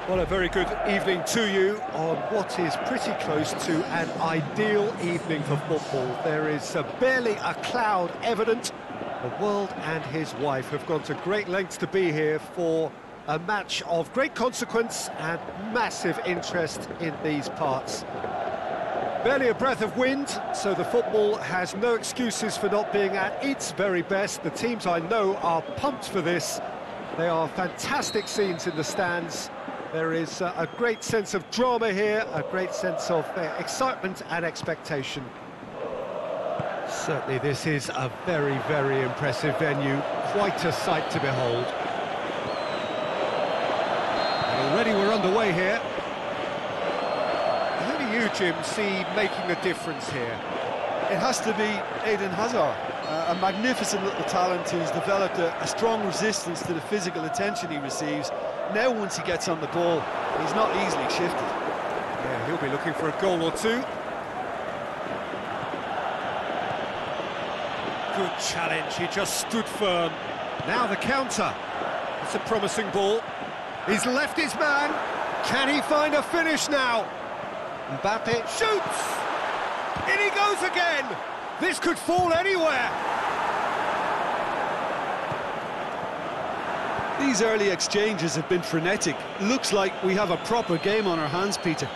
Well, a very good evening to you on what is pretty close to an ideal evening for football. There is barely a cloud evident. The world and his wife have gone to great lengths to be here for a match of great consequence and massive interest in these parts. Barely a breath of wind, so the football has no excuses for not being at its very best. The teams I know are pumped for this. They are fantastic scenes in the stands. There is a great sense of drama here, a great sense of excitement and expectation. Certainly this is a very, very impressive venue, quite a sight to behold. And already we're underway here. Who do you, Jim, see making a difference here? It has to be Eden Hazard, a magnificent little talent who's developed a strong resistance to the physical attention he receives. Now once he gets on the ball, he's not easily shifted. Yeah, he'll be looking for a goal or two. Good challenge, he just stood firm. Now the counter. It's a promising ball. He's left his man. Can he find a finish now? Mbappe shoots! In he goes again! This could fall anywhere! These early exchanges have been frenetic. Looks like we have a proper game on our hands, Peter.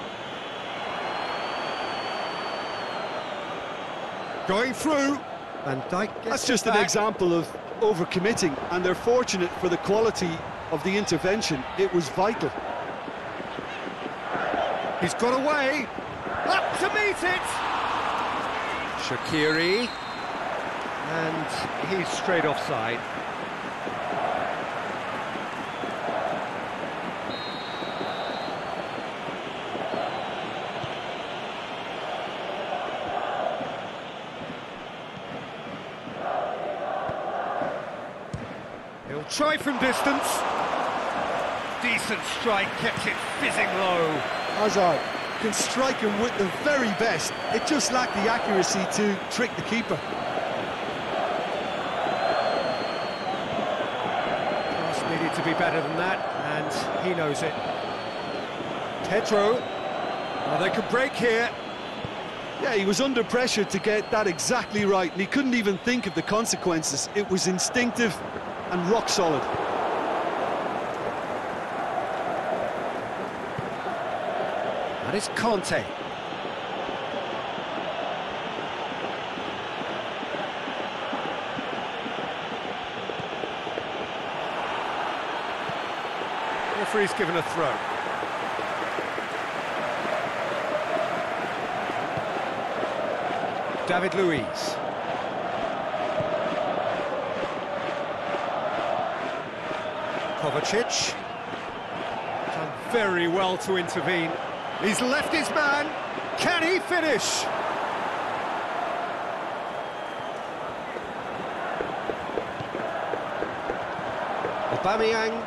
Going through. Van Dijk gets That's just it an back. example of overcommitting, and they're fortunate for the quality of the intervention. It was vital. He's got away. Up to meet it. Shaqiri. And he's straight offside. He'll try from distance. Decent strike, kept it fizzing low. Hazard can strike him with the very best. It just lacked the accuracy to trick the keeper. Pass needed to be better than that, and he knows it. Pedro. Well, they could break here. Yeah, he was under pressure to get that exactly right, and he couldn't even think of the consequences. It was instinctive and rock solid. And it's Conte. Referee's given a throw. David Luiz. Kovacic. Done very well to intervene. He's left his man. Can he finish? Aubameyang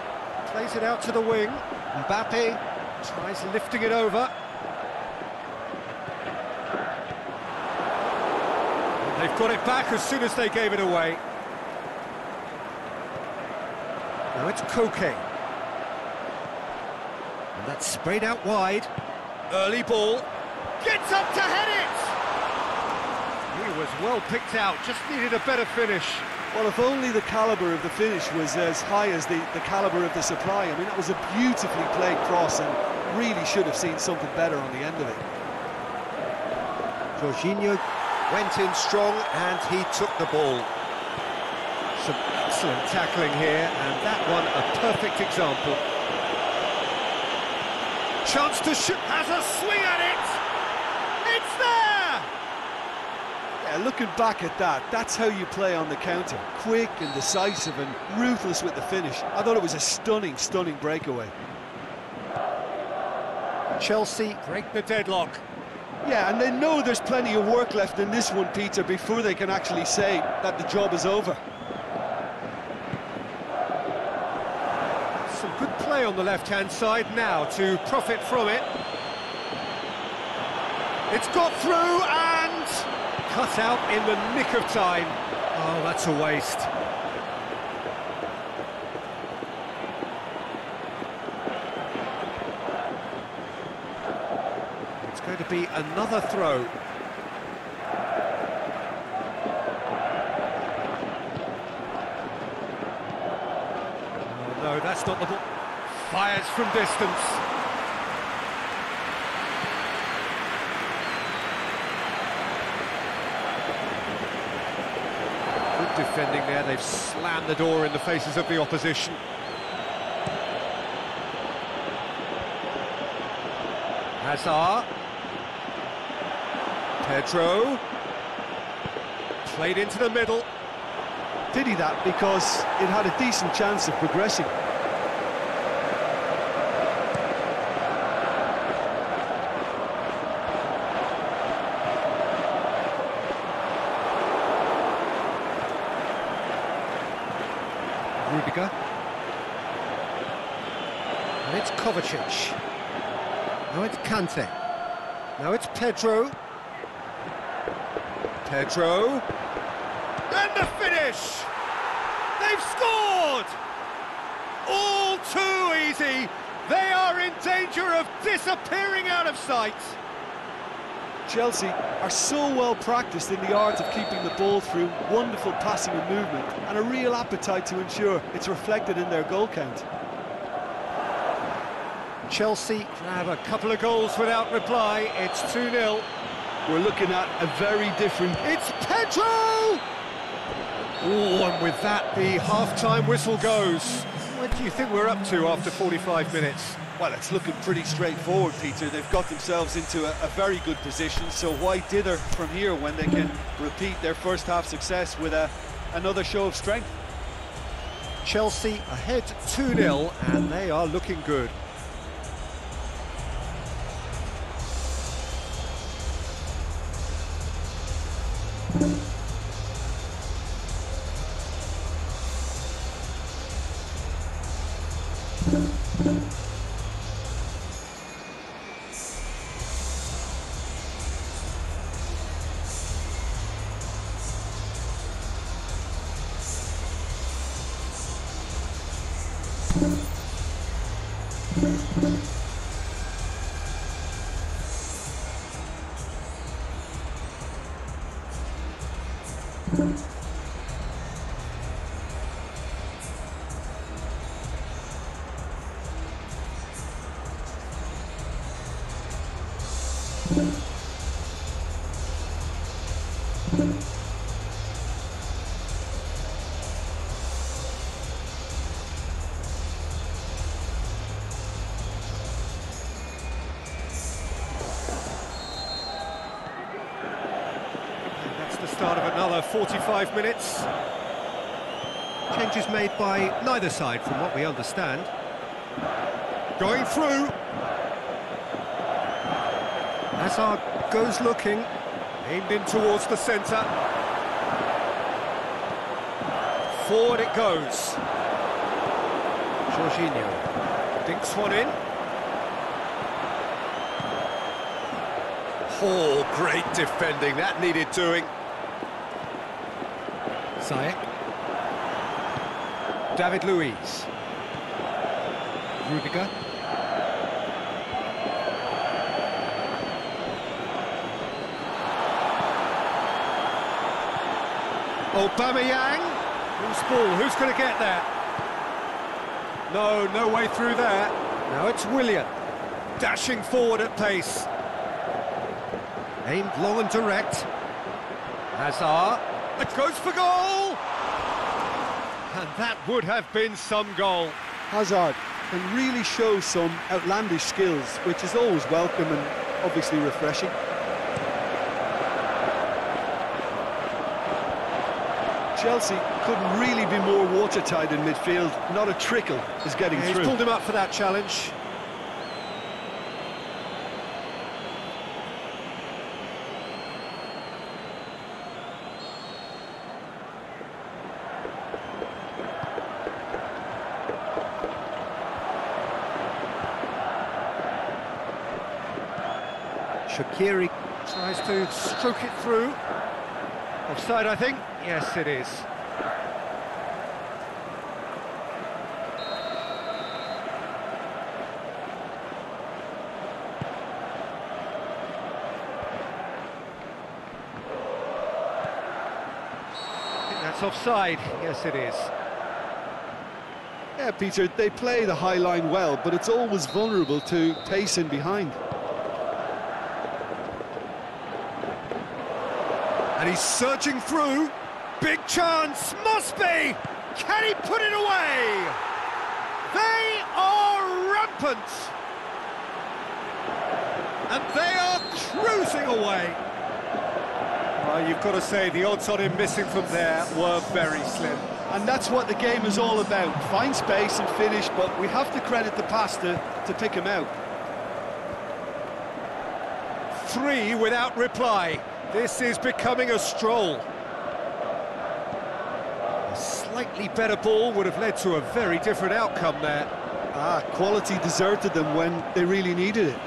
plays it out to the wing. Mbappe tries lifting it over. And they've got it back as soon as they gave it away. Now it's Koke. And that's sprayed out wide. Early ball. Gets up to head it! He was well picked out, just needed a better finish. Well, if only the calibre of the finish was as high as the calibre of the supply. I mean, that was a beautifully played cross and really should have seen something better on the end of it. Jorginho went in strong and he took the ball. Some excellent tackling here, and that one a perfect example. Chance to shoot, has a swing at it! It's there! Yeah, looking back at that, that's how you play on the counter. Quick and decisive and ruthless with the finish. I thought it was a stunning, stunning breakaway. Chelsea break the deadlock. Yeah, and they know there's plenty of work left in this one, Peter, before they can actually say that the job is over. Some good play on the left-hand side now to profit from it. It's got through and cut out in the nick of time. Oh, that's a waste. be another throw. Oh, no, that's not the ball. Fires from distance. Good defending there. They've slammed the door in the faces of the opposition. Hazard. Pedro. Played into the middle. Pity that, because it had a decent chance of progressing. Rudiger. And it's Kovacic. Now it's Kante. Now it's Pedro. Pedro. And the finish! They've scored! All too easy. They are in danger of disappearing out of sight. Chelsea are so well practiced in the art of keeping the ball through wonderful passing and movement, and a real appetite to ensure it's reflected in their goal count. Chelsea have a couple of goals without reply. It's 2-0. We're looking at a very different... It's Pedro! Oh, and with that, the half-time whistle goes. What do you think we're up to after 45 minutes? Well, it's looking pretty straightforward, Peter. They've got themselves into a very good position, so why dither from here when they can repeat their first half success with another show of strength? Chelsea ahead 2-0, and they are looking good. Start of another 45 minutes. Changes made by neither side from what we understand. Going through. Hazard goes looking. Aimed in towards the centre. Forward it goes. Jorginho dinks one in. Oh, great defending. That needed doing. Ziyech. David Luiz. Rudiger. Aubameyang. Who's ball? Who's going to get that? No way through there. Now it's Willian. Dashing forward at pace. Aimed long and direct. Hazard. It goes for goal! And that would have been some goal. Hazard can really show some outlandish skills, which is always welcome and obviously refreshing. Chelsea couldn't really be more watertight in midfield. Not a trickle is getting through. He's pulled him up for that challenge. Shaqiri tries to stroke it through. Offside, I think. Yes, it is. That's offside. Yes, it is. Yeah, Peter, they play the high line well, but it's always vulnerable to pace in behind. And he's surging through. Big chance, must be! Can he put it away? They are rampant! And they are cruising away. Well, you've got to say, the odds on him missing from there were very slim. And that's what the game is all about. Find space and finish, but we have to credit the pass to pick him out. 3 without reply. This is becoming a stroll. A slightly better ball would have led to a very different outcome there. Quality deserted them when they really needed it.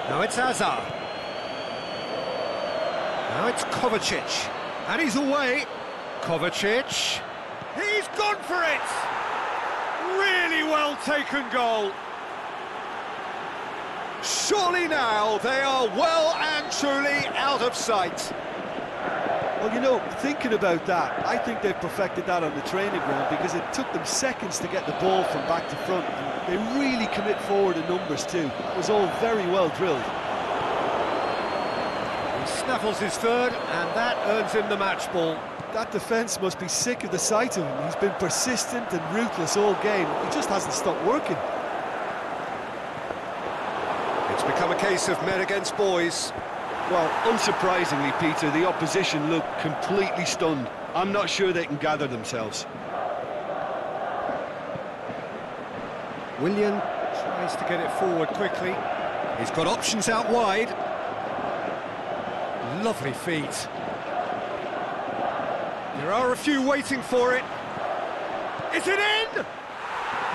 Now it's Hazard. Now it's Kovacic. And he's away. Kovacic. He's gone for it! Really well taken goal. Surely now they are well and truly out of sight. Well, you know, thinking about that, I think they've perfected that on the training ground because it took them seconds to get the ball from back to front. And they really commit forward in numbers too. It was all very well drilled. He snaffles his third, and that earns him the match ball. That defence must be sick of the sight of him. He's been persistent and ruthless all game. He just hasn't stopped working. It's become a case of men against boys. Well, unsurprisingly, Peter, the opposition look completely stunned. I'm not sure they can gather themselves. Willian tries to get it forward quickly. He's got options out wide. Lovely feet. There are a few waiting for it. Is it in?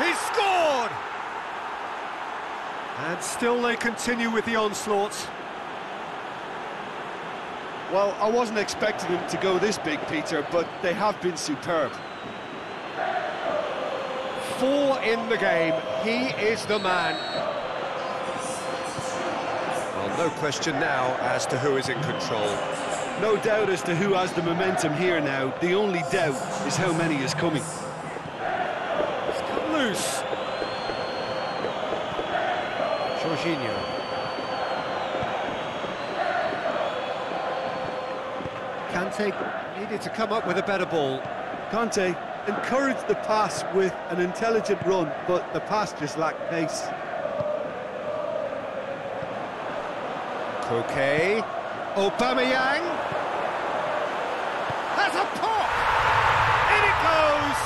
He's scored! And still they continue with the onslaught. Well, I wasn't expecting them to go this big, Peter, but they have been superb. 4 in the game. He is the man. Well, no question now as to who is in control. No doubt as to who has the momentum here now. The only doubt is how many is coming. It's come loose. Jorginho. Kante needed to come up with a better ball. Kante encouraged the pass with an intelligent run, but the pass just lacked pace. Koke. Aubameyang. Has a pop! In it goes!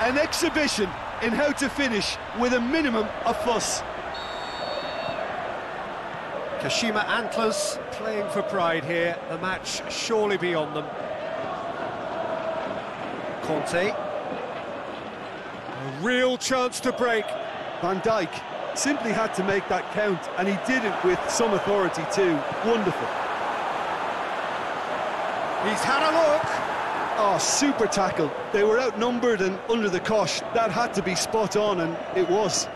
An exhibition in how to finish with a minimum of fuss. Kashima Antlers playing for pride here. The match surely beyond them. Conte. A real chance to break. Van Dijk simply had to make that count, and he did it with some authority too. Wonderful. He's had a look. Oh, super tackle. They were outnumbered and under the cosh. That had to be spot on, and it was.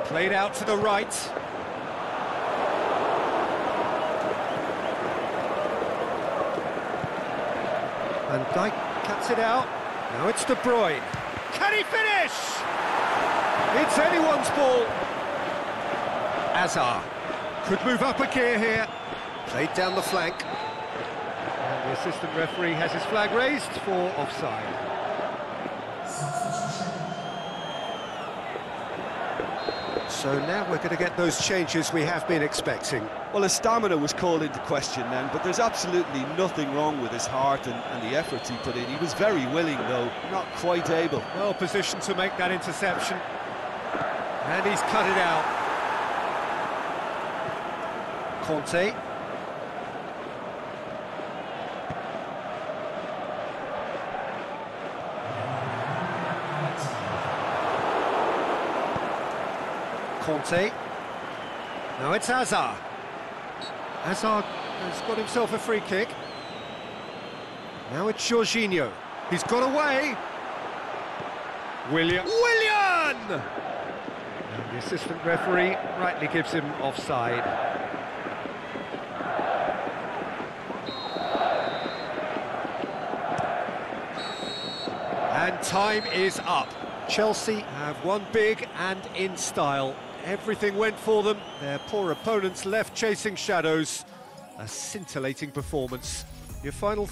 Played out to the right. Van Dijk cuts it out. Now it's De Bruyne. Can he finish? It's anyone's ball. Hazard could move up a gear here. Played down the flank. And the assistant referee has his flag raised for offside. So now we're going to get those changes we have been expecting. Well, his stamina was called into question then, but there's absolutely nothing wrong with his heart and the efforts he put in. He was very willing, though, not quite able. Well positioned to make that interception. And he's cut it out. Conte. Conte. Now it's Hazard. Hazard has got himself a free kick. Now it's Jorginho. He's got away. Willian! And the assistant referee rightly gives him offside. time is up. Chelsea have won big and in style. Everything went for them. Their poor opponents left chasing shadows. A scintillating performance. Your final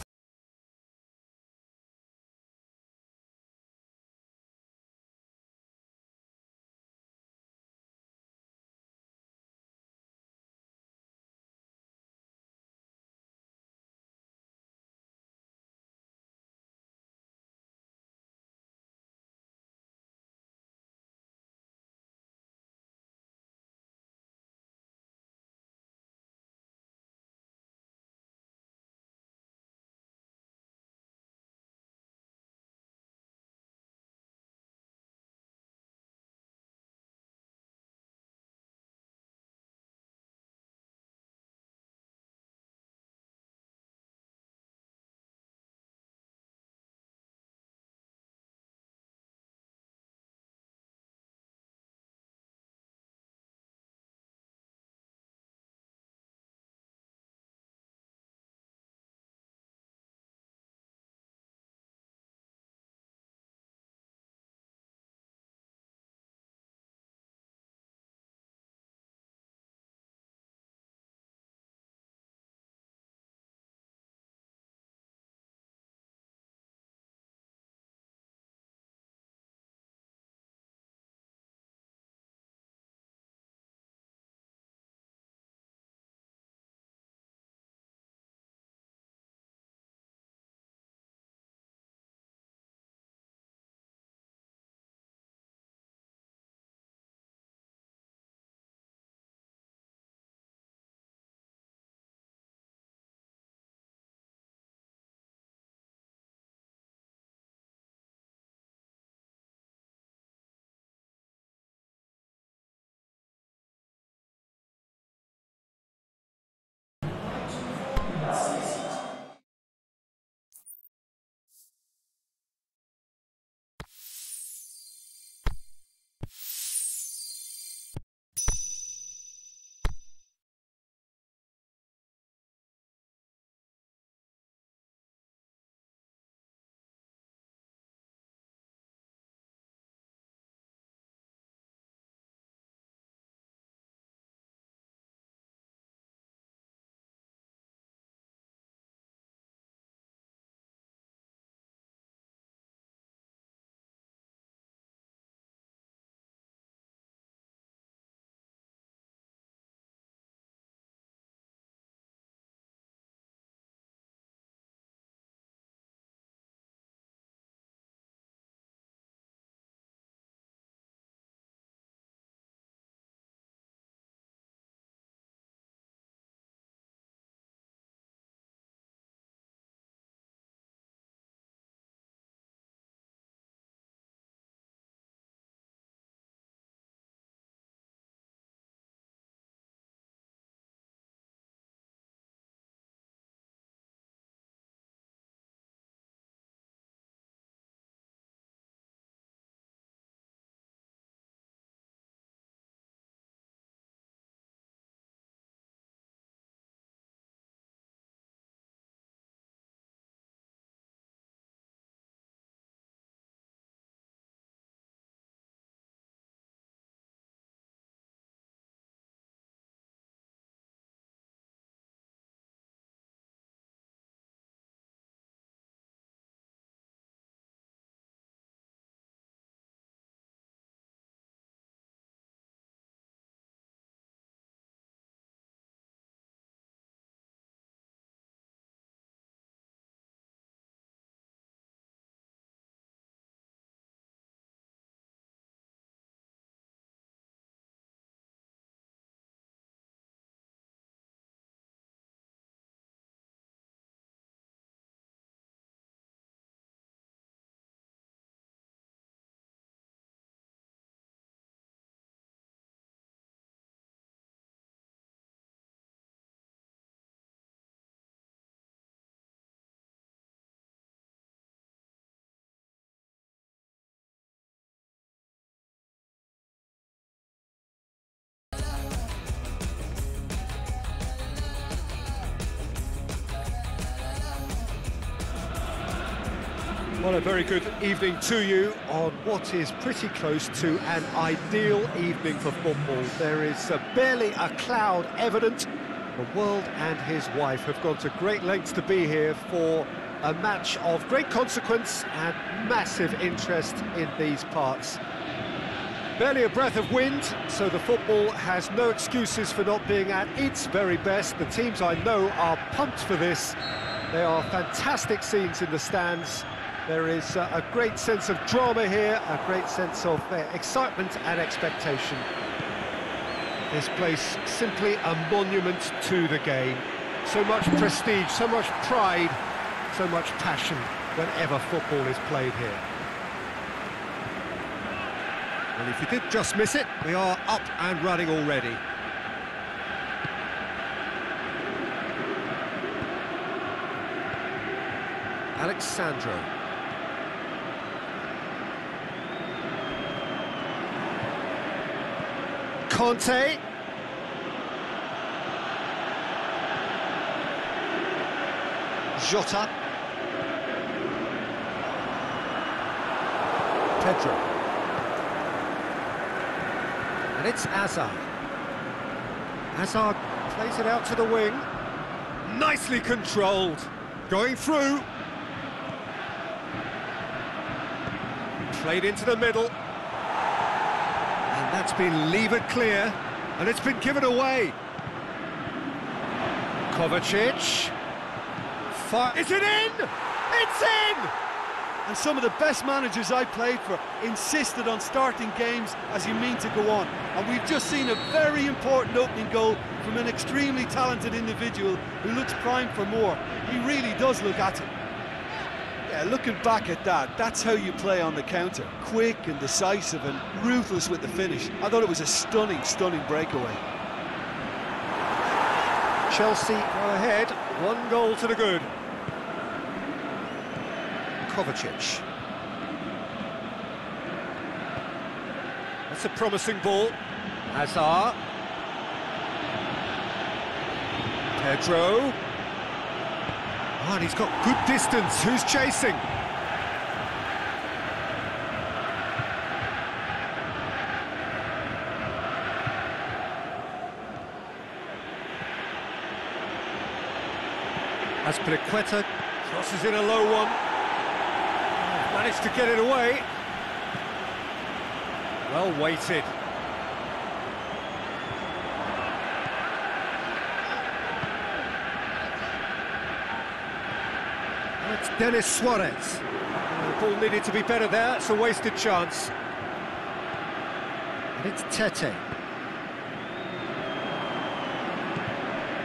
Well, a very good evening to you on what is pretty close to an ideal evening for football. There is barely a cloud evident. The world and his wife have gone to great lengths to be here for a match of great consequence and massive interest in these parts. Barely a breath of wind, so the football has no excuses for not being at its very best. The teams I know are pumped for this. There are fantastic scenes in the stands. There is a great sense of drama here, a great sense of excitement and expectation. This place simply a monument to the game. So much prestige, so much pride, so much passion whenever football is played here. Well, if you did just miss it, we are up and running already. Alexandro. Conte. Jota. Pedro. And it's Hazard. Hazard plays it out to the wing. Nicely controlled. Going through. Played into the middle. And that's been levered clear. And it's been given away. Kovacic. Is it in? It's in! And some of the best managers I played for insisted on starting games as you mean to go on. And we've just seen a very important opening goal from an extremely talented individual who looks primed for more. He really does look at it. Yeah, looking back at that, that's how you play on the counter. Quick and decisive and ruthless with the finish. I thought it was a stunning, stunning breakaway. Chelsea go ahead, 1 goal to the good. Kovacic. That's a promising ball. Hazard. Pedro. Oh, and he's got good distance. Who's chasing? Azpilicueta crosses in a low one. Managed to get it away. Well weighted. It's Denis Suarez. The ball needed to be better there. It's a wasted chance. And it's Tete.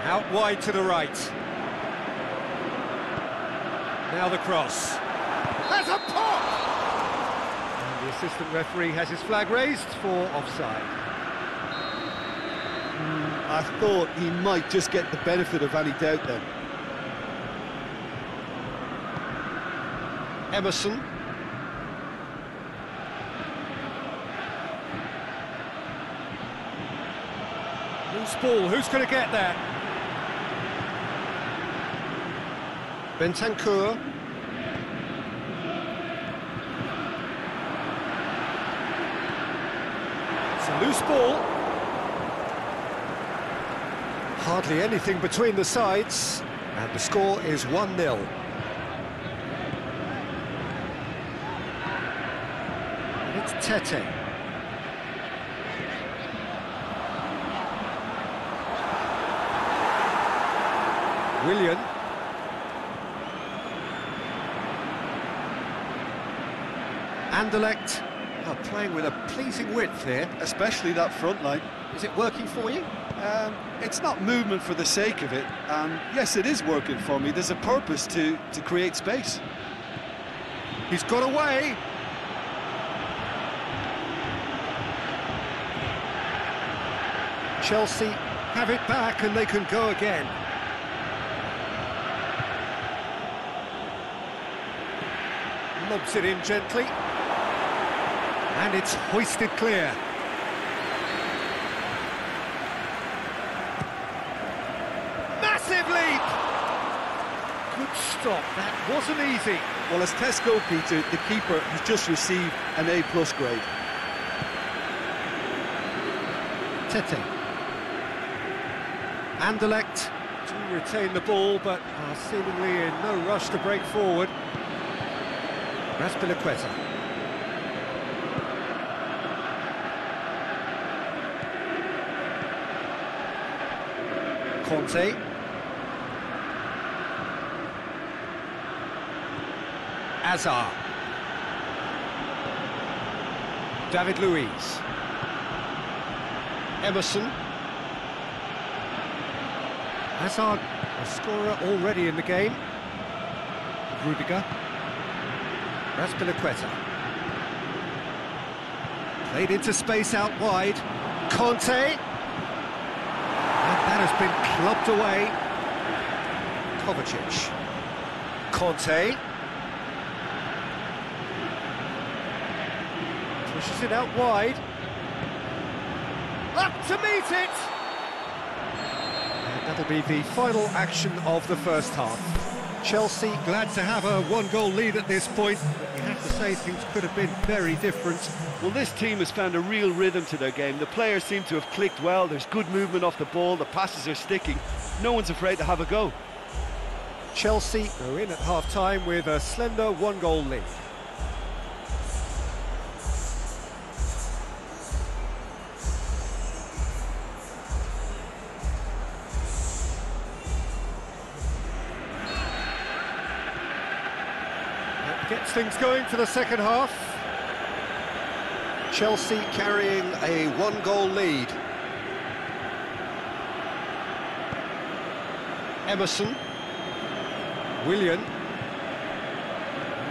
Out wide to the right. Now the cross. There's a pop! And the assistant referee has his flag raised for offside. I thought he might just get the benefit of any doubt then. Emerson. Loose ball, who's going to get that? Bentancur. It's a loose ball. Hardly anything between the sides, and the score is 1-0. It's Tete. Willian. Anderlecht are playing with a pleasing width here. Especially that front line. Is it working for you? It's not movement for the sake of it. Yes, it is working for me. There's a purpose to create space. He's got away. Chelsea have it back and they can go again. Lobs it in gently. And it's hoisted clear. Massive leap! Good stop, that wasn't easy. Well, as tests go, Peter, the keeper has just received an A+ grade. Tete. Anderlecht do retain the ball, but are seemingly in no rush to break forward. Raspilicueta. Conte. Azar. David Luiz. Emerson. Hazard, a scorer already in the game. Rudiger. Raspilicueta. Played into space out wide. Conte. And that has been clubbed away. Kovacic. Conte. Pushes it out wide. Up to meet it! And that'll be the final action of the first half. Chelsea glad to have a one-goal lead at this point, but you have to say things could have been very different. Well, this team has found a real rhythm to their game. The players seem to have clicked well. There's good movement off the ball. The passes are sticking. No one's afraid to have a go. Chelsea go in at half-time with a slender one-goal lead. Gets things going for the second half. Chelsea carrying a one-goal lead. Emerson. Willian.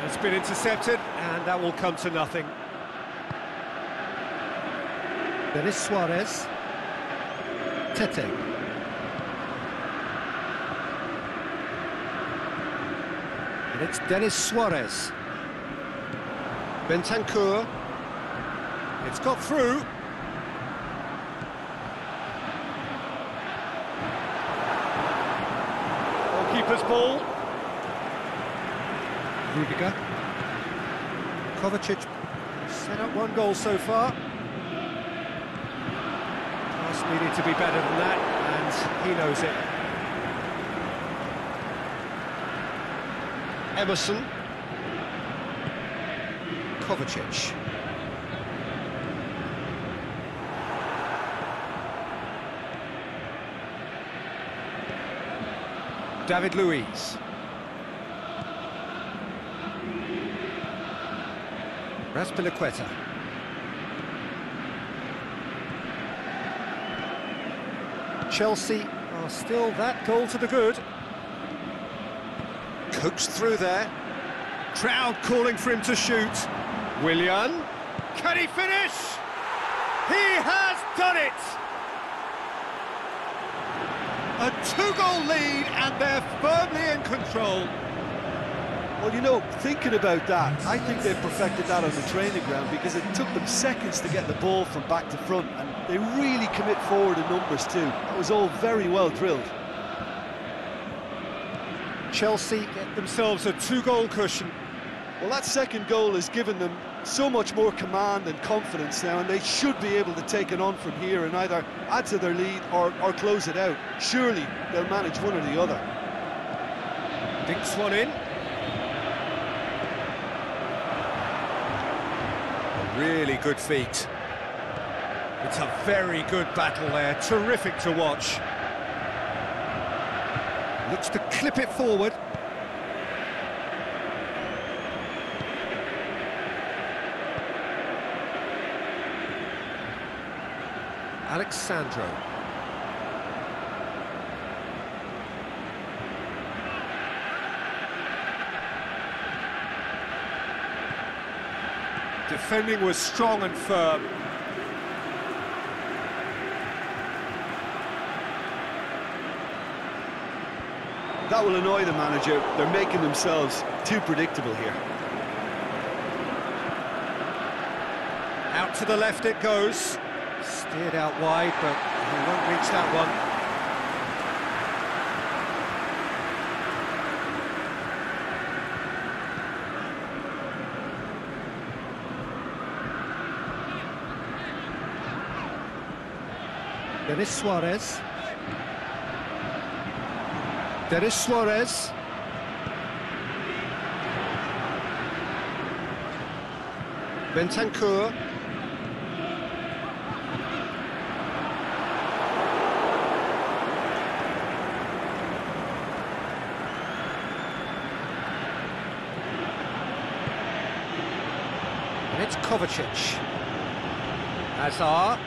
It's been intercepted, and that will come to nothing. Denis Suarez. Tete. And it's Denis Suarez. Bentancur. It's got through. Goalkeeper's ball. Rudiger. Kovacic set up one goal so far. Pass needed to be better than that, and he knows it. Emerson. Kovacic. David Luiz. Raspilicueta. Chelsea are still that goal to the good. Coaxed through there. Crowd calling for him to shoot. Willian. Can he finish? He has done it! A two-goal lead, and they're firmly in control. Well, you know, thinking about that, I think they've perfected that on the training ground, because it took them seconds to get the ball from back to front, and they really commit forward in numbers too. That was all very well drilled. Chelsea get themselves a two-goal cushion. Well, that second goal has given them so much more command and confidence now, and they should be able to take it on from here and either add to their lead or close it out. Surely they'll manage one or the other. Dinks one in. A really good feat. It's a very good battle there, terrific to watch. Looks to clip it forward. Alexandro. Defending was strong and firm. That will annoy the manager. They're making themselves too predictable here. Out to the left it goes. Steered out wide, but he won't reach that one. Denis Suarez. Denis Suarez. Bentancur. And it's Kovacic. Hazard.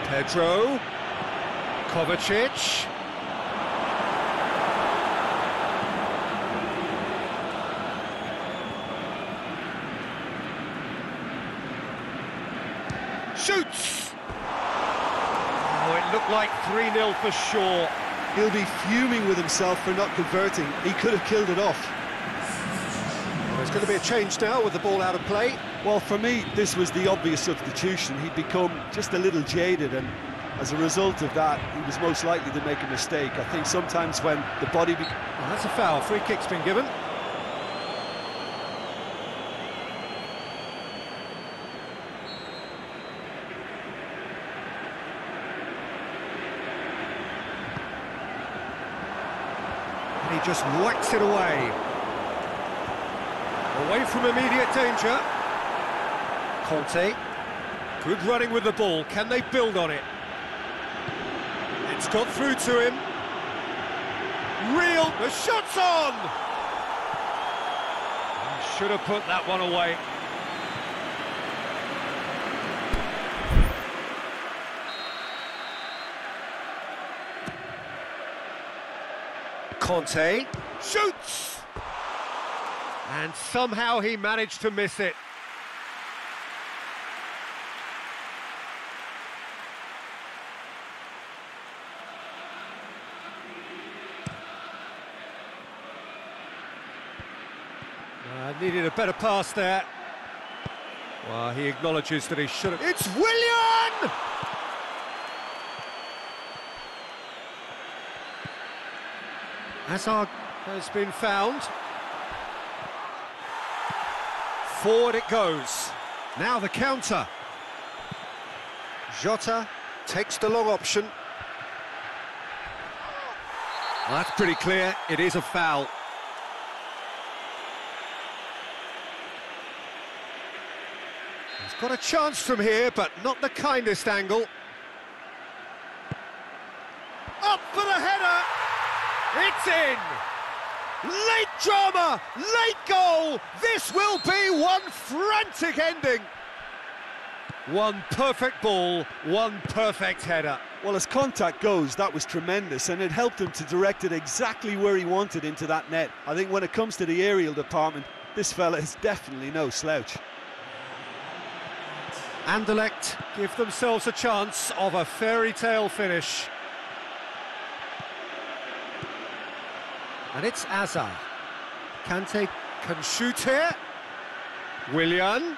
Pedro. Kovacic. Shoots! Oh, it looked like 3-0 for sure. He'll be fuming with himself for not converting. He could have killed it off. Well, there's going to be a change now with the ball out of play. Well, for me, this was the obvious substitution. He'd become just a little jaded, and as a result of that, he was most likely to make a mistake. I think sometimes when the body... Oh, that's a foul. Free kick's been given. And he just whacks it away. Away from immediate danger. Conte. Good running with the ball. Can they build on it? It's got through to him. Real. The shot's on! He should have put that one away. Conte shoots! And somehow he managed to miss it. Needed a better pass there. Well, he acknowledges that he should have... It's Willian! Hazard has been found. Forward it goes. Now the counter. Jota takes the long option. Well, that's pretty clear. It is a foul. He's got a chance from here, but not the kindest angle. Up for the header! It's in! Late drama, late goal! This will be one frantic ending! One perfect ball, one perfect header. Well, as contact goes, that was tremendous, and it helped him to direct it exactly where he wanted into that net. I think when it comes to the aerial department, this fella is definitely no slouch. Anderlecht give themselves a chance of a fairy tale finish. And it's Hazard. Kante can shoot here. Willian.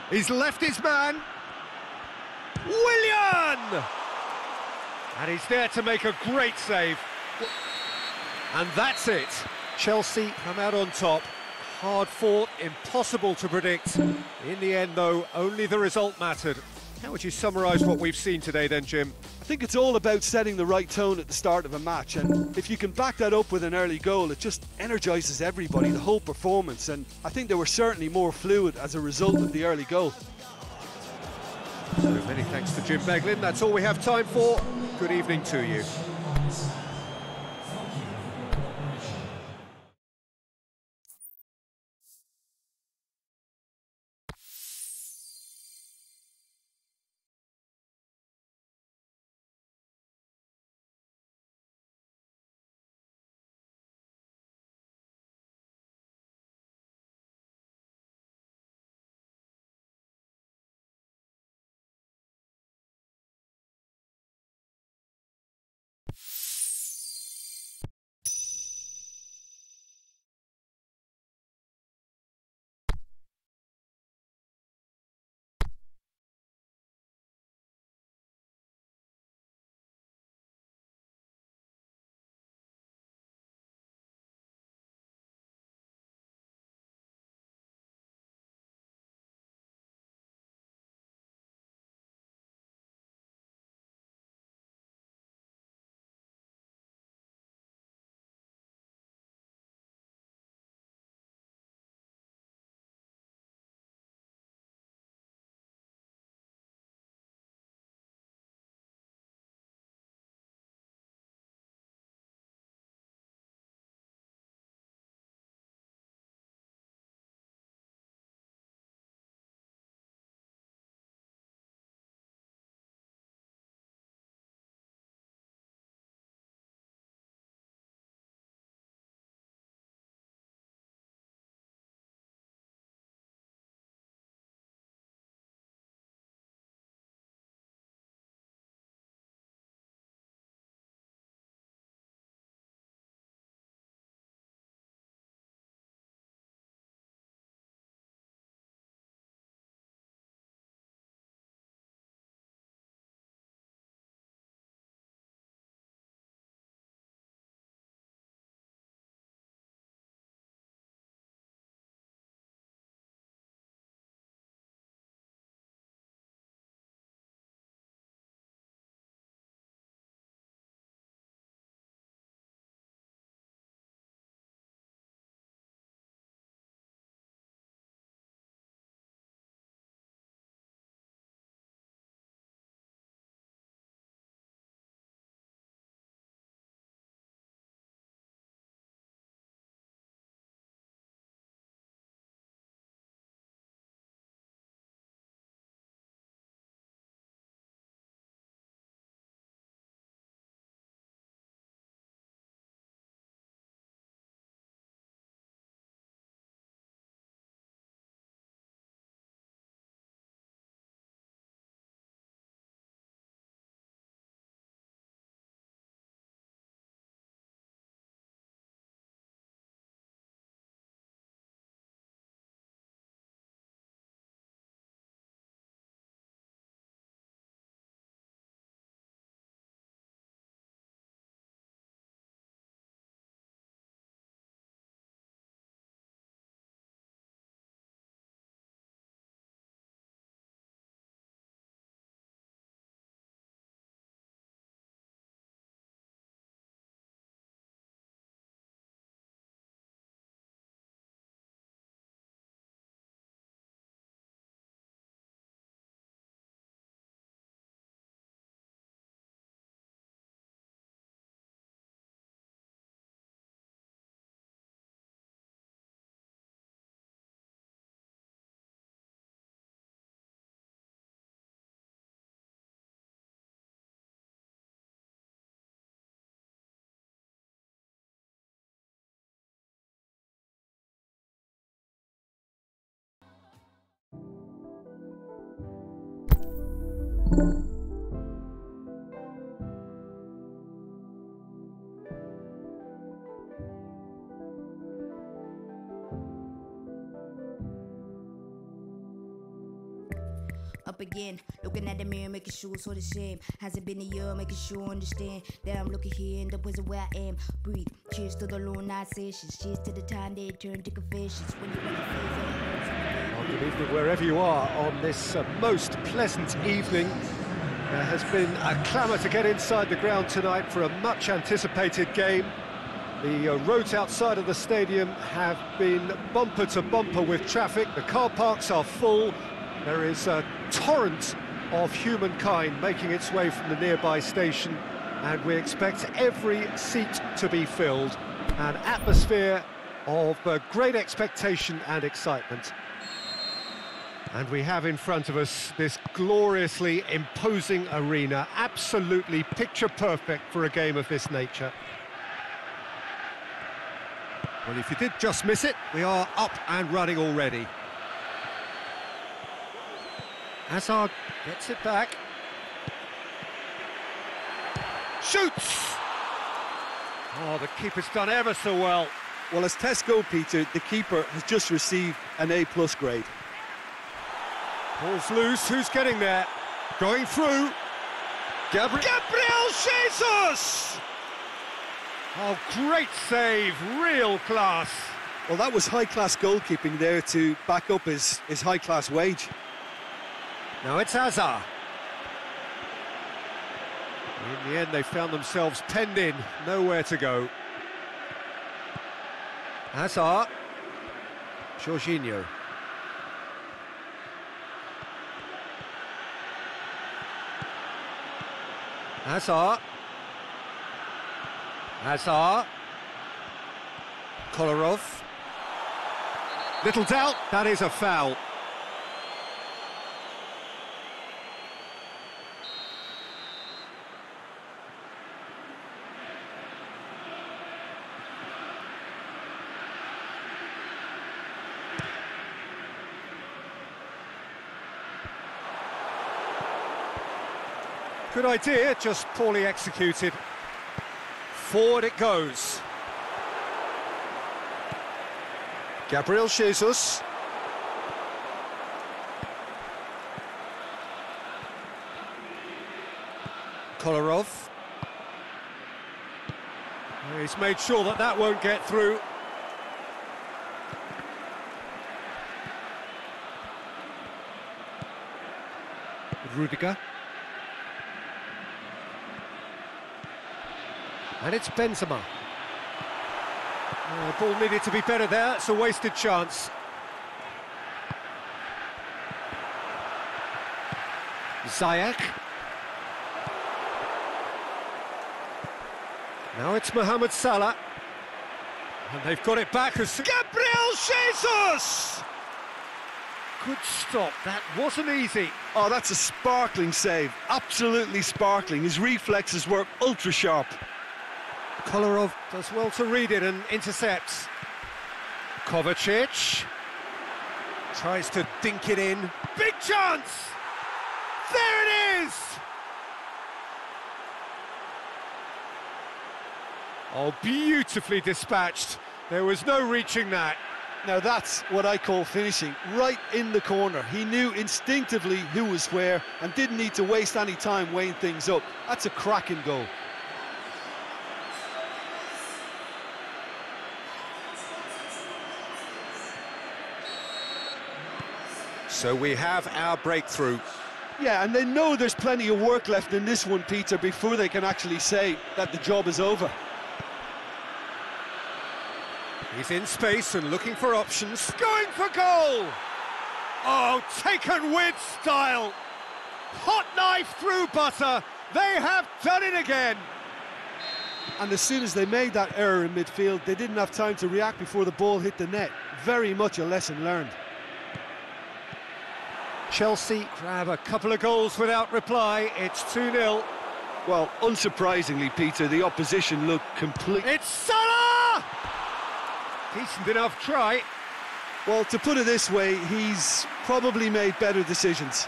He's left his man. Willian! And he's there to make a great save. And that's it. Chelsea come out on top. Hard fought, impossible to predict. In the end, though, only the result mattered. How would you summarise what we've seen today then, Jim? I think it's all about setting the right tone at the start of a match, and if you can back that up with an early goal, it just energises everybody, the whole performance, and I think they were certainly more fluid as a result of the early goal. So many thanks to Jim Beglin. That's all we have time for. Good evening to you. Up again, looking at the mirror, making sure it's all the same. Has it been a year, making sure I understand that I'm looking here in the prison where I am. Breathe, cheers to the long night sessions, cheers to the time they turn to confessions. When you Well, good evening wherever you are on this most pleasant evening. There has been a clamour to get inside the ground tonight for a much anticipated game. The roads outside of the stadium have been bumper to bumper with traffic. The car parks are full. There is a torrent of humankind making its way from the nearby station, and we expect every seat to be filled. An atmosphere of great expectation and excitement. And we have in front of us this gloriously imposing arena, absolutely picture perfect for a game of this nature. Well, if you did just miss it, we are up and running already. Hazard gets it back. Shoots! Oh, the keeper's done ever so well. Well, as tests go, Peter, the keeper has just received an A+ grade. Ball's loose, who's getting there? Going through. Gabriel Jesus! Oh, great save, real class. Well, that was high-class goalkeeping there to back up his high-class wage. Now it's Hazard. In the end, they found themselves penned in, nowhere to go. Hazard. Jorginho. Hazard. Hazard. Kolarov. Little doubt, that is a foul. Good idea, just poorly executed. Forward it goes. Gabriel Jesus. Kolarov. He's made sure that that won't get through. Rudiger. And it's Benzema. The ball needed to be better there, it's a wasted chance. Ziyech. Now it's Mohamed Salah. And they've got it back as Gabriel Jesus! Good stop, that wasn't easy. Oh, that's a sparkling save, absolutely sparkling. His reflexes were ultra sharp. Kolarov does well to read it and intercepts. Kovacic tries to dink it in. Big chance! There it is! Oh, beautifully dispatched. There was no reaching that. Now that's what I call finishing, right in the corner. He knew instinctively who was where and didn't need to waste any time weighing things up. That's a cracking goal. So we have our breakthrough. Yeah, and they know there's plenty of work left in this one, Peter, before they can actually say that the job is over. He's in space and looking for options. Going for goal! Oh, taken with style. Hot knife through butter. They have done it again. And as soon as they made that error in midfield, they didn't have time to react before the ball hit the net. Very much a lesson learned. Chelsea grab a couple of goals without reply. It's 2-0. Well, unsurprisingly, Peter, the opposition looked complete. It's Salah! Decent enough try. Well, to put it this way, he's probably made better decisions.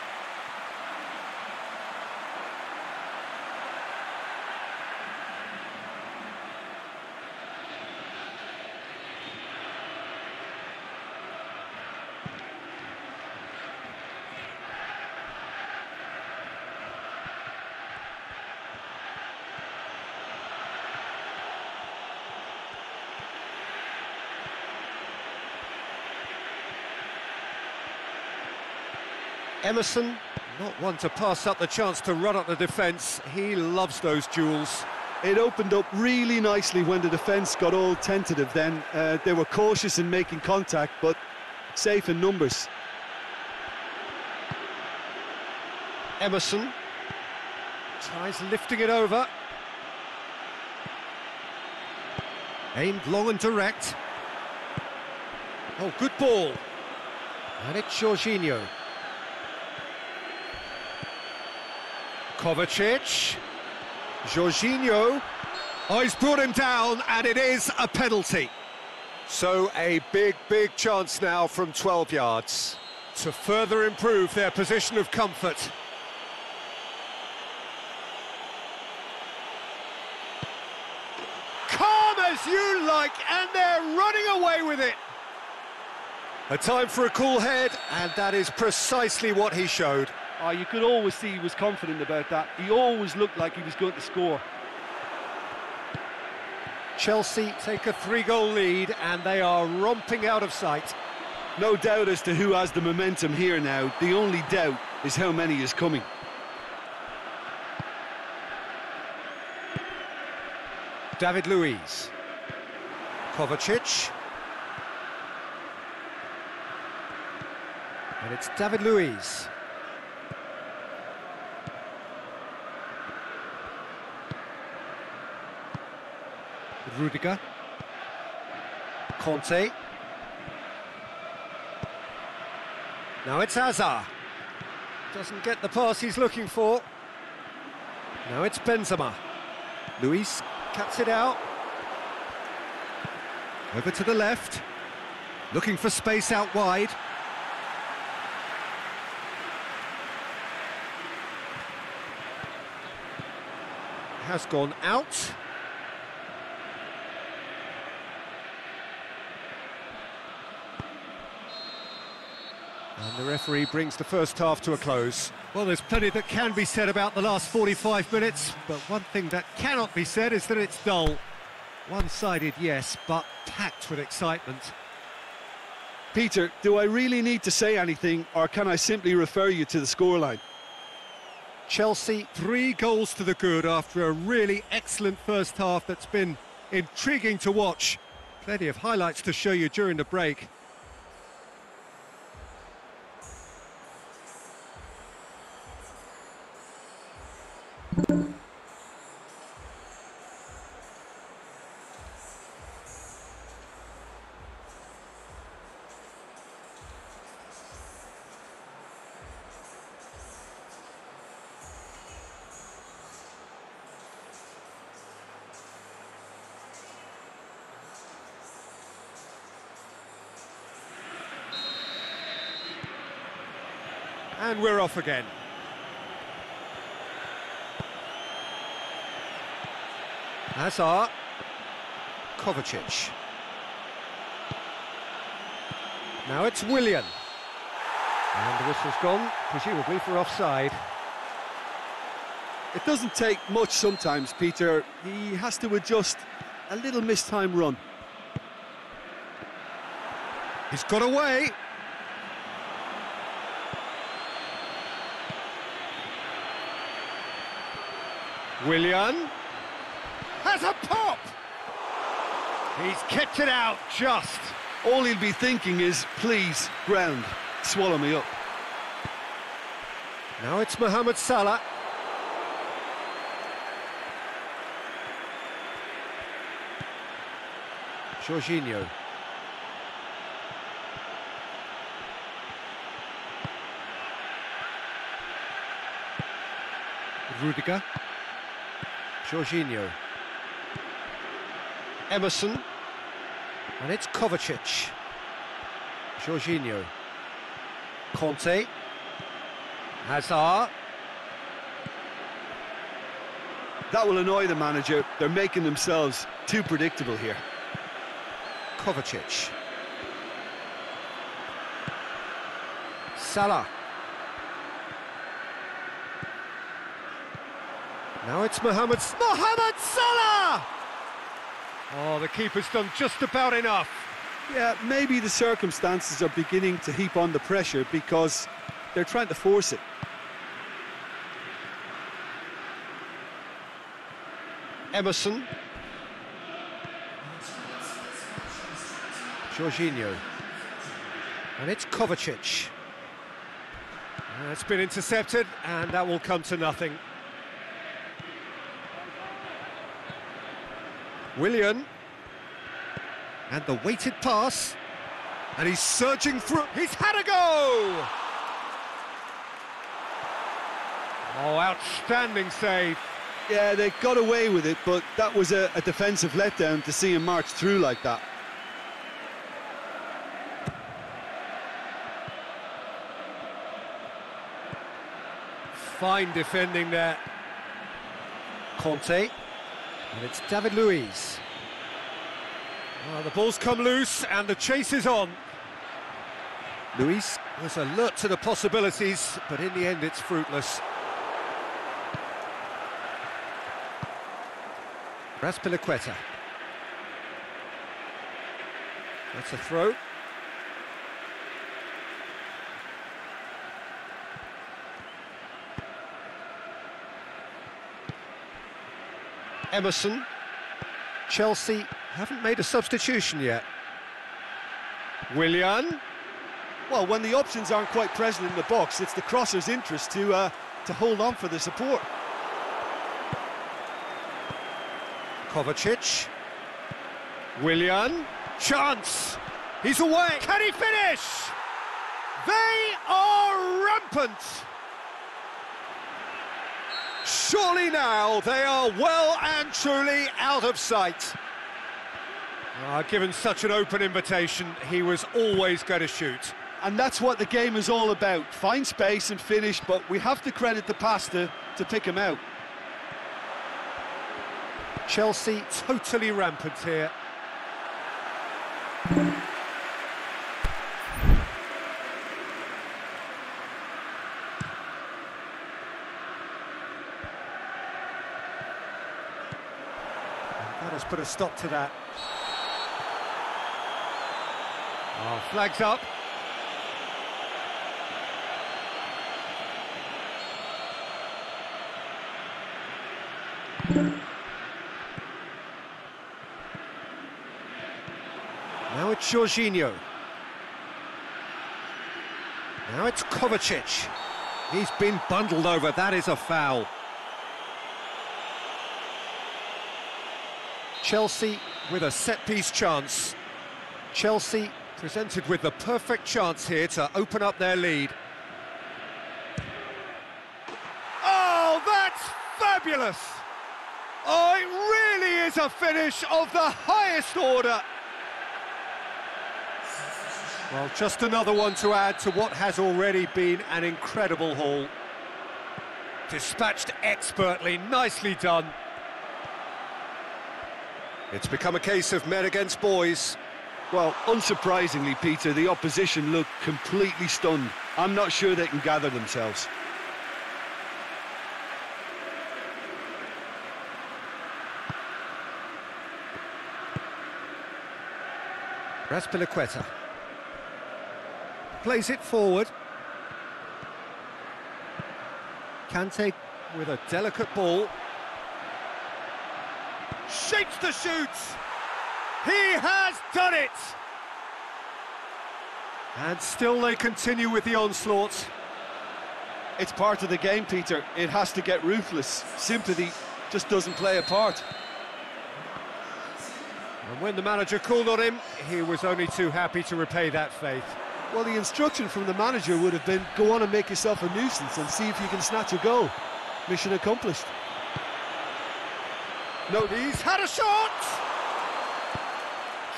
Emerson, not one to pass up the chance to run up the defence. He loves those duels. It opened up really nicely when the defence got all tentative then. They were cautious in making contact, but safe in numbers. Emerson tries lifting it over. Aimed long and direct. Oh, good ball. And it's Jorginho. Kovacic. Jorginho. Oh, he's brought him down, and it is a penalty. So a big chance now from 12 yards to further improve their position of comfort. Calm as you like, and they're running away with it. A time for a cool head, and that is precisely what he showed. Oh, you could always see he was confident about that. He always looked like he was going to score. Chelsea take a 3-goal lead, and they are romping out of sight. No doubt as to who has the momentum here now. The only doubt is how many is coming. David Luiz. Kovacic. And it's David Luiz. Rudiger. Conte. Now it's Hazard. Doesn't get the pass he's looking for. Now it's Benzema. Luiz cuts it out. Over to the left. Looking for space out wide. Has gone out. And the referee brings the first half to a close. Well, there's plenty that can be said about the last 45 minutes, but one thing that cannot be said is that it's dull. One-sided, yes, but packed with excitement. Peter, do I really need to say anything, or can I simply refer you to the scoreline? Chelsea, 3 goals to the good after a really excellent first half that's been intriguing to watch. Plenty of highlights to show you during the break. And we're off again. Hazard. Kovacic. Now it's Willian. And the whistle's gone, presumably for offside. It doesn't take much sometimes, Peter. He has to adjust a little missed-time run. He's got away. Willian has a pop. He's kept it out just. All he'll be thinking is, please, ground, swallow me up. Now it's Mohamed Salah. Jorginho. Rudiger. Jorginho. Emerson. And it's Kovacic. Jorginho. Conte. Hazard. That will annoy the manager. They're making themselves too predictable here. Kovacic. Salah. Now it's Mohamed Salah! Oh, the keeper's done just about enough. Yeah, maybe the circumstances are beginning to heap on the pressure because They're trying to force it. Emerson. Jorginho. And it's Kovacic. It's been intercepted, and that will come to nothing. Willian. And the weighted pass. And he's surging through. He's had a go! Oh, outstanding save. Yeah, they got away with it, but that was a defensive letdown to see him march through like that. Fine defending there. Conte. And it's David Luiz. The ball's come loose and the chase is on. Luiz was alert to the possibilities, but in the end it's fruitless. Raspilicueta. That's a throw. Emerson. Chelsea haven't made a substitution yet. Willian. Well, when the options aren't quite present in the box, it's the crosser's interest to hold on for the support. Kovacic. Willian. Chance. He's away. Can he finish? They are rampant. Surely now they are well and truly out of sight. Given such an open invitation, he was always going to shoot. And that's what the game is all about. Find space and finish, but we have to credit the pass to pick him out. Chelsea totally rampant here. That has put a stop to that. Flags up. Now it's Jorginho. Now it's Kovacic. He's been bundled over, that is a foul. Chelsea with a set-piece chance. Chelsea presented with the perfect chance here to open up their lead. Oh, that's fabulous! Oh, it really is a finish of the highest order. Well, just another one to add to what has already been an incredible haul. Dispatched expertly, nicely done. It's become a case of men against boys. Well, unsurprisingly, Peter, the opposition look completely stunned. I'm not sure they can gather themselves. Raspilicueta. Plays it forward. Kante with a delicate ball. Shapes to shoot! He has done it! And still they continue with the onslaught. It's part of the game, Peter. It has to get ruthless. Sympathy just doesn't play a part. And when the manager called on him, he was only too happy to repay that faith. Well, the instruction from the manager would have been, go on and make yourself a nuisance and see if you can snatch a goal. Mission accomplished. No, he's had a shot!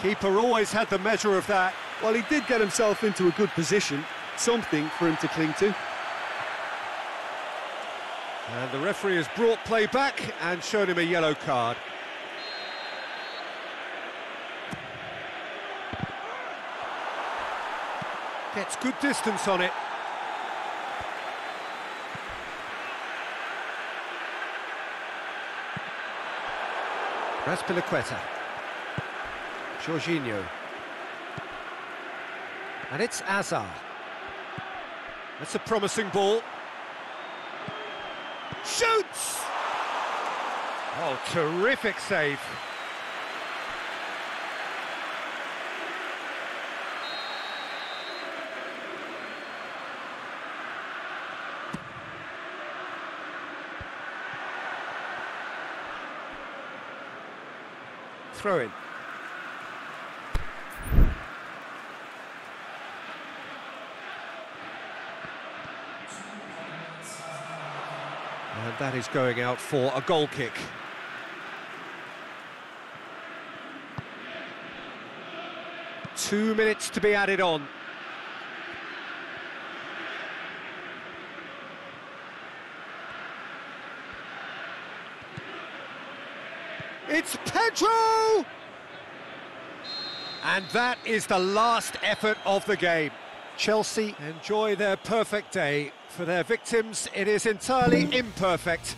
Keeper always had the measure of that. Well, he did get himself into a good position, something for him to cling to. And the referee has brought play back and shown him a yellow card. Gets good distance on it. Raspilicueta. Jorginho. And it's Azar. That's a promising ball. Shoots! Oh, terrific save. Throw in. And that is going out for a goal kick. Two minutes to be added on. It's Pedro! And that is the last effort of the game. Chelsea enjoy their perfect day. For their victims, it is entirely imperfect.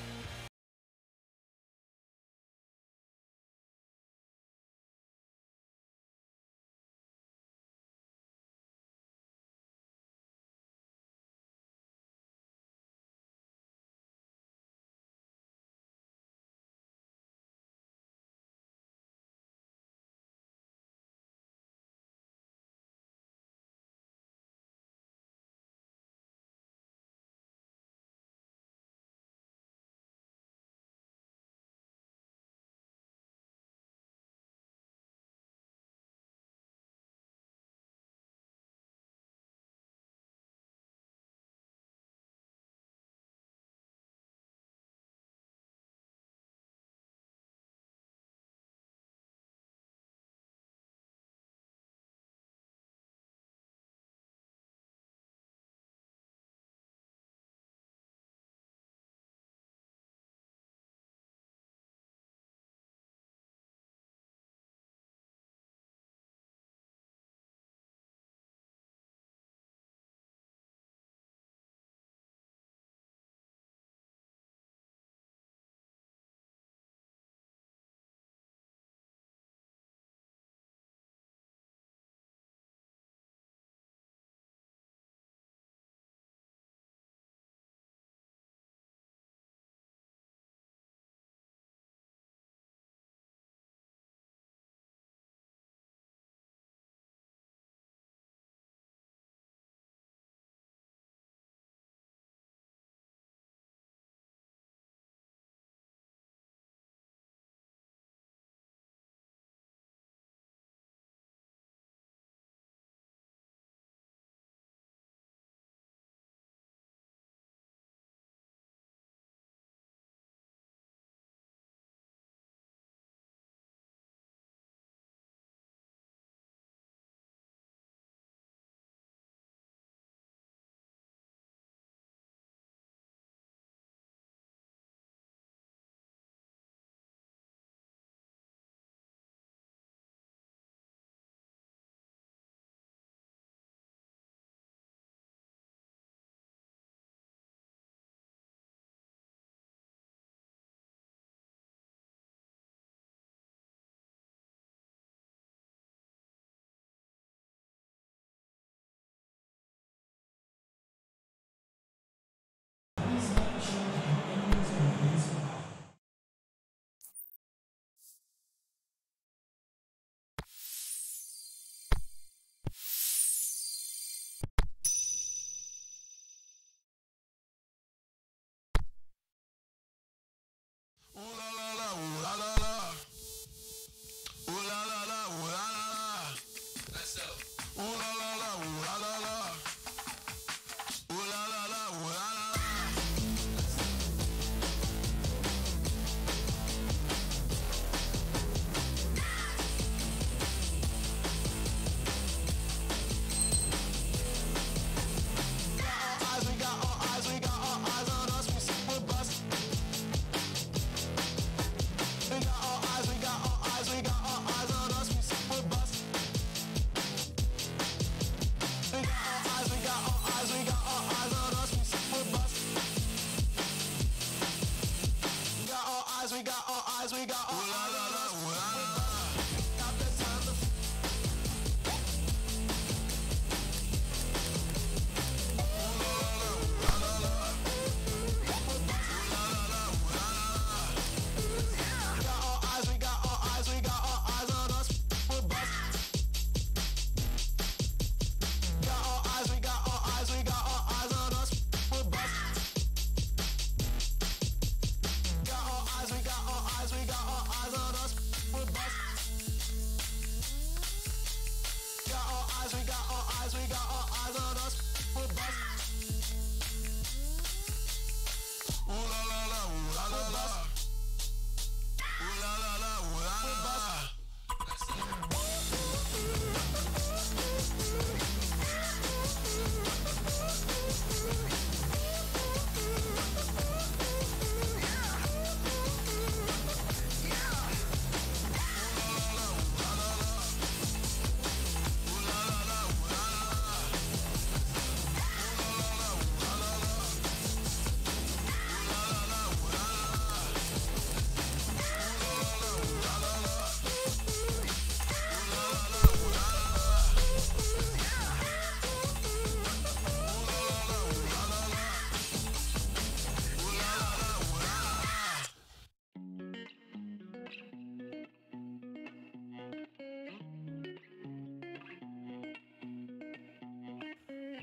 We got all eyes on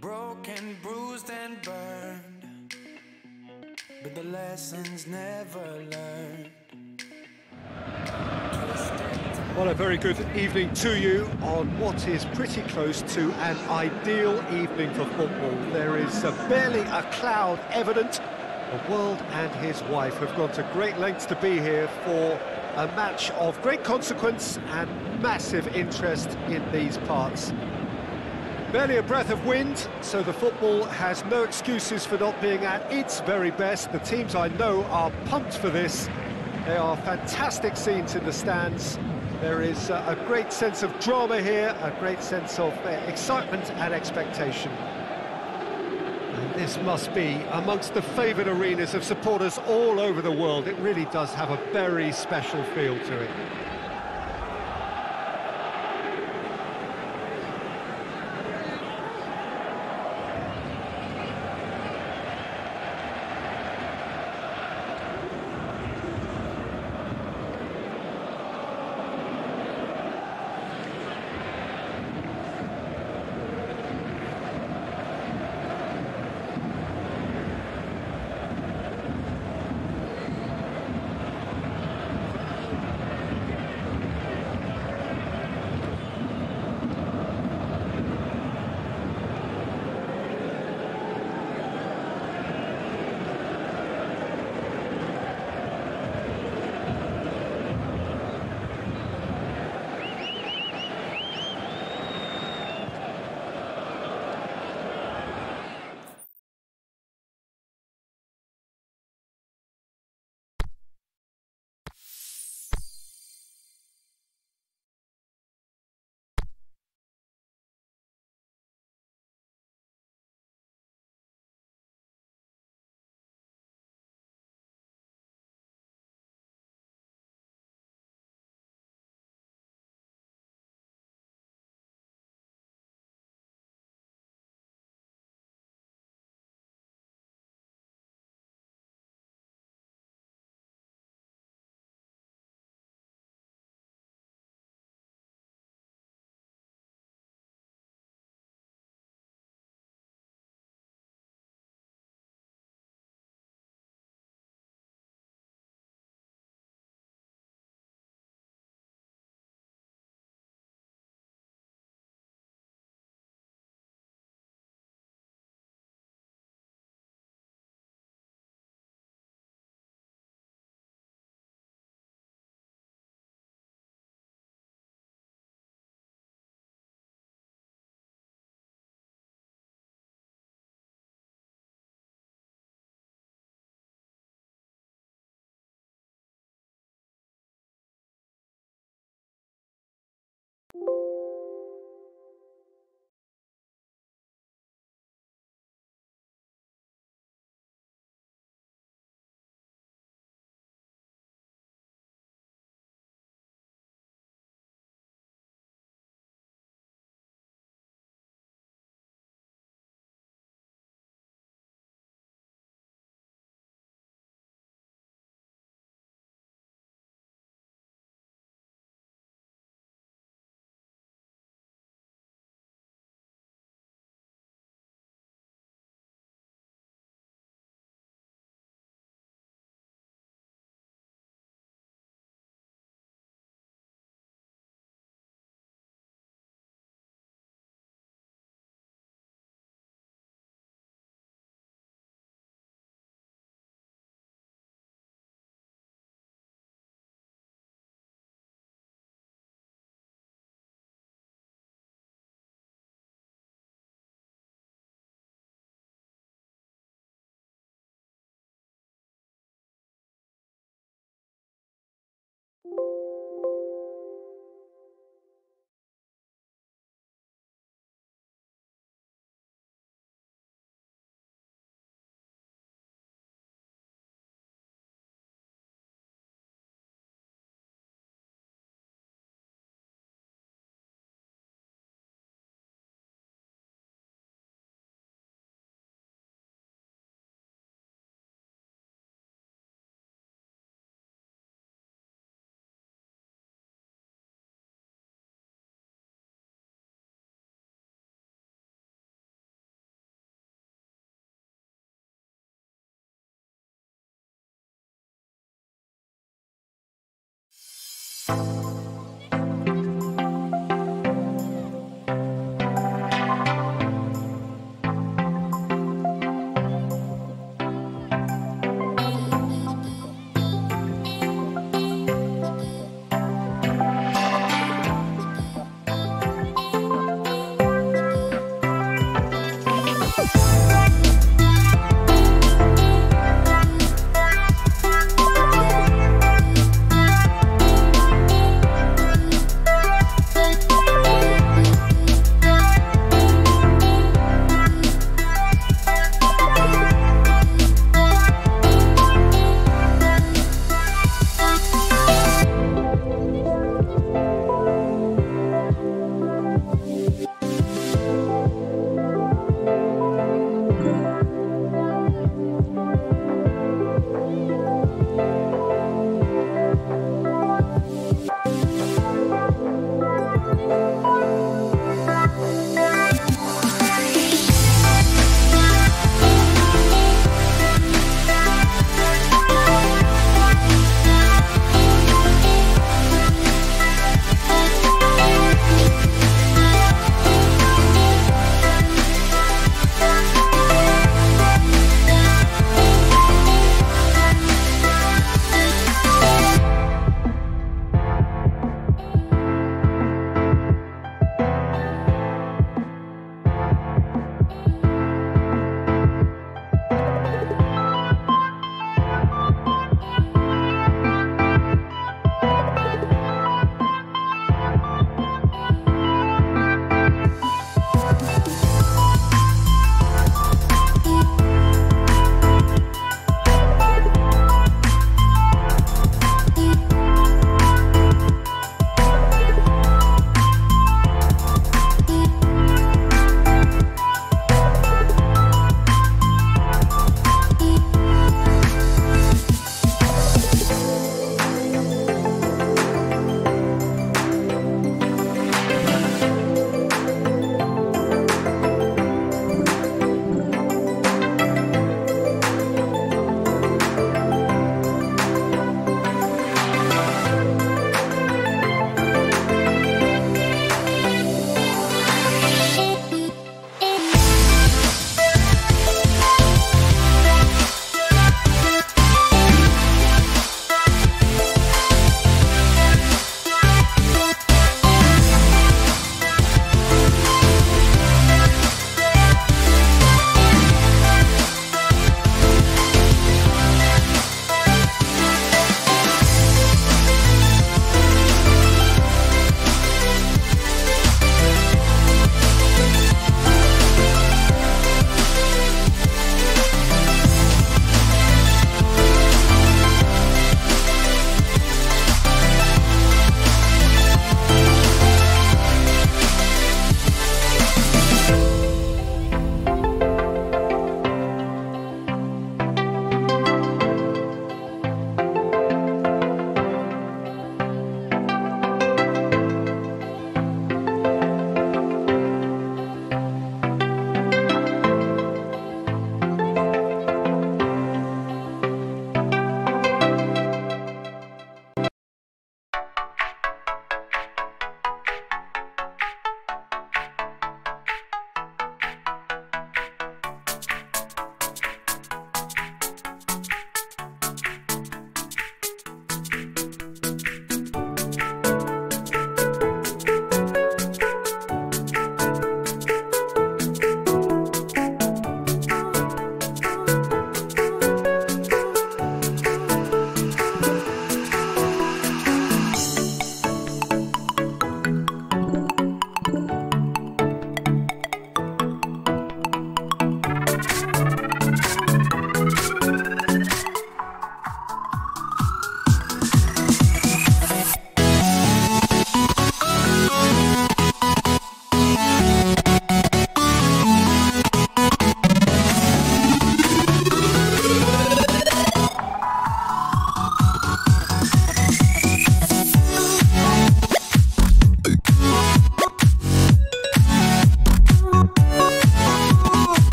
Broken, bruised and burned, but the lessons never learned. Well, a very good evening to you on what is pretty close to an ideal evening for football. There is barely a cloud evident. The world and his wife have gone to great lengths to be here for a match of great consequence and massive interest in these parts. Barely a breath of wind, so the football has no excuses for not being at its very best. The teams I know are pumped for this. They are fantastic scenes in the stands. There is a great sense of drama here, a great sense of excitement and expectation. And this must be amongst the favoured arenas of supporters all over the world. It really does have a very special feel to it.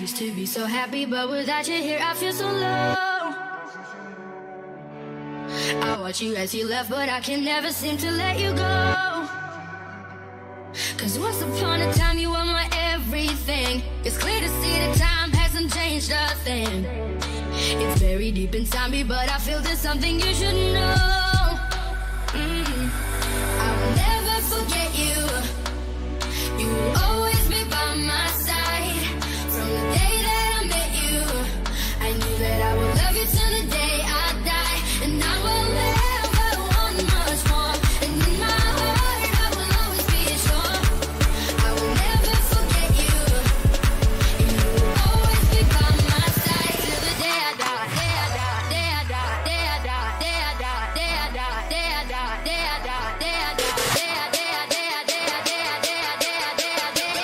used to be so happy, but without you here I feel so low. I watch you as you left, but I can never seem to let you go. Cause once upon a time you were my everything. It's clear to see that time hasn't changed a thing. It's very deep inside me, but I feel there's something you should know. I will never forget you. You will always be by my side. From the day that I met you, I knew that I would love you till the day I die. And I will never want much more. And in my heart I will always be sure. I will never forget you. You will always be by my side till the day I die. Day I die, day I die, day I die, day I die, day I die, day I die, day I die, day I die, day I die, day I die, day I die, day I die, day I die, day I die.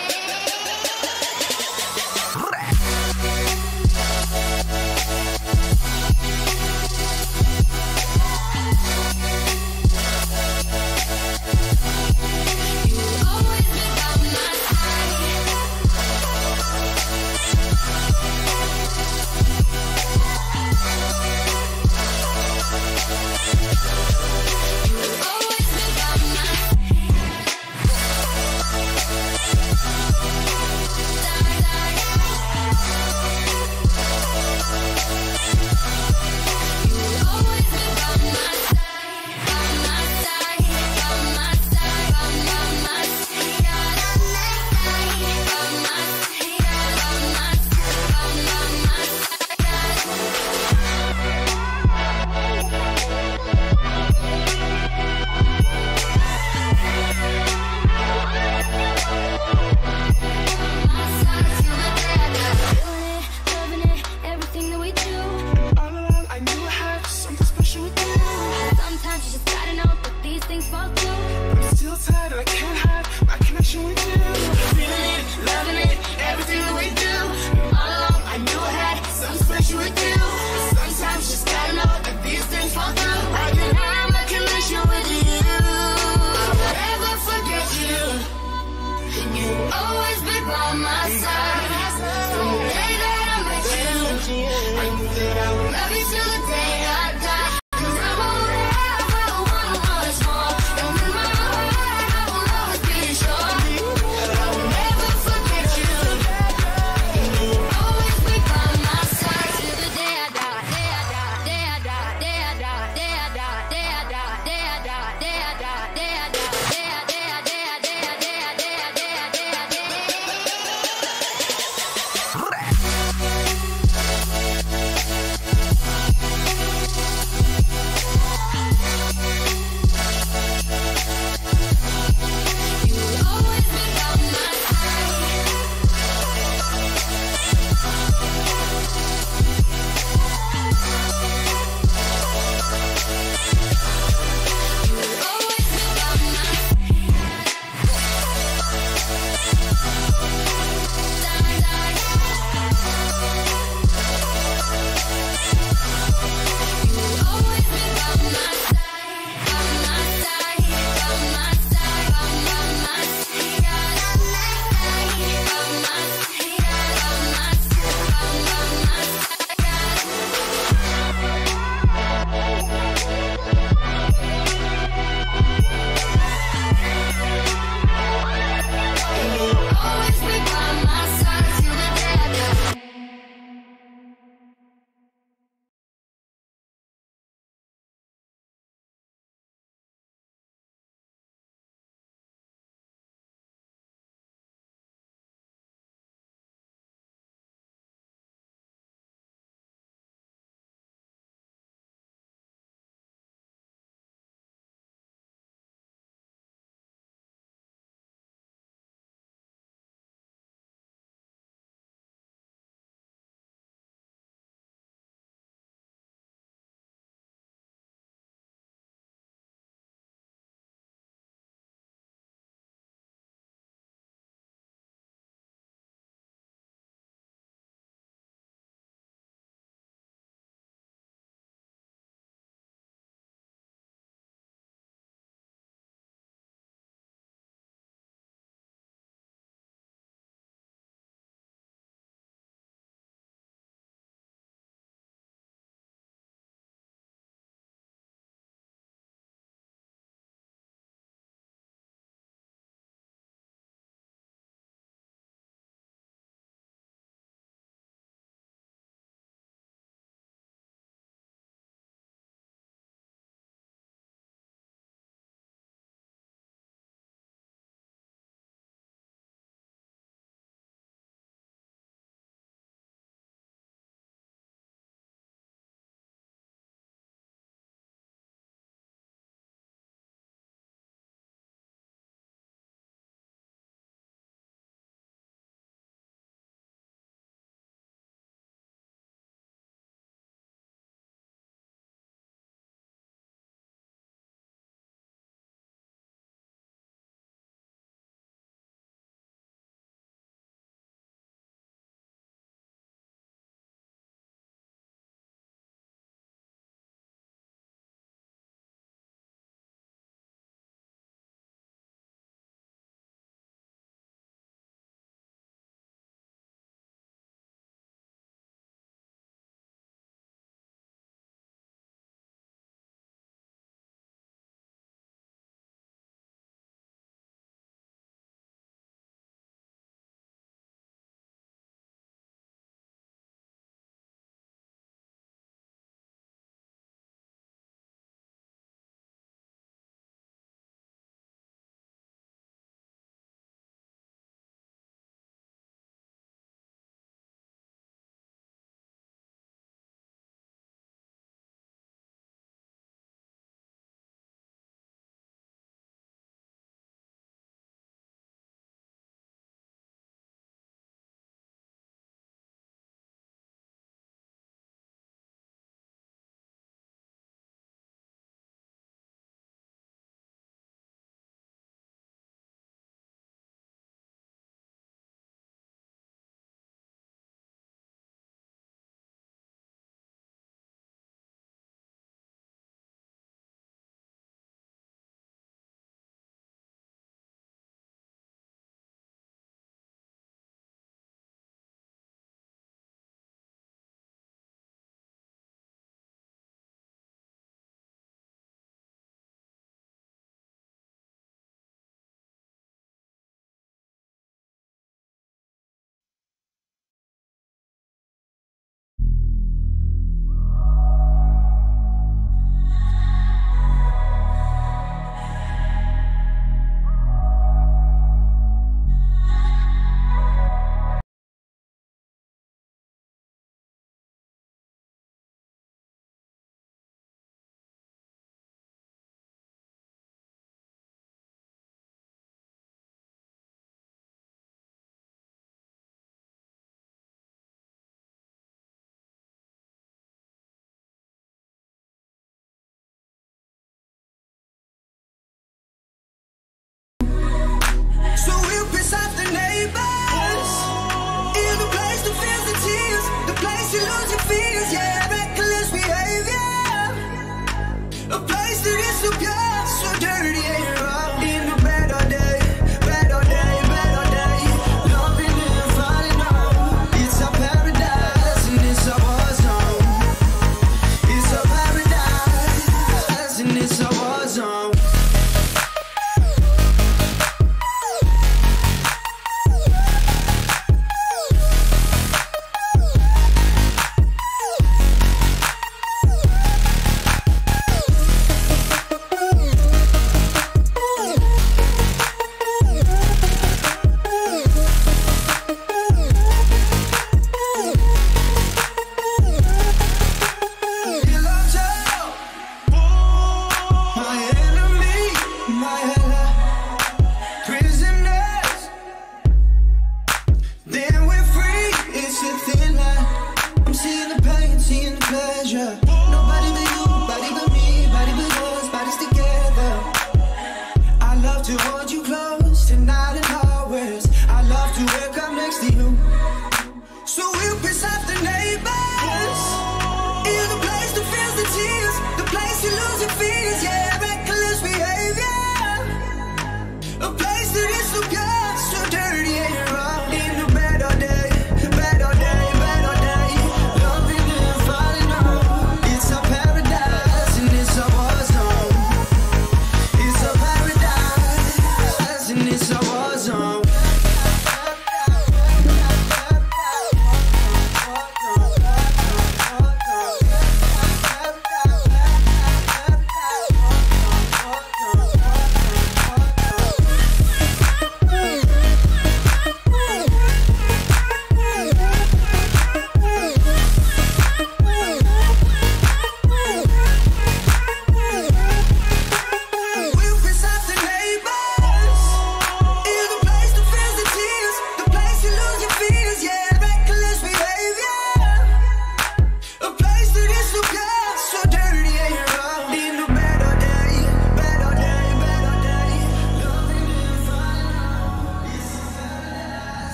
So we'll piss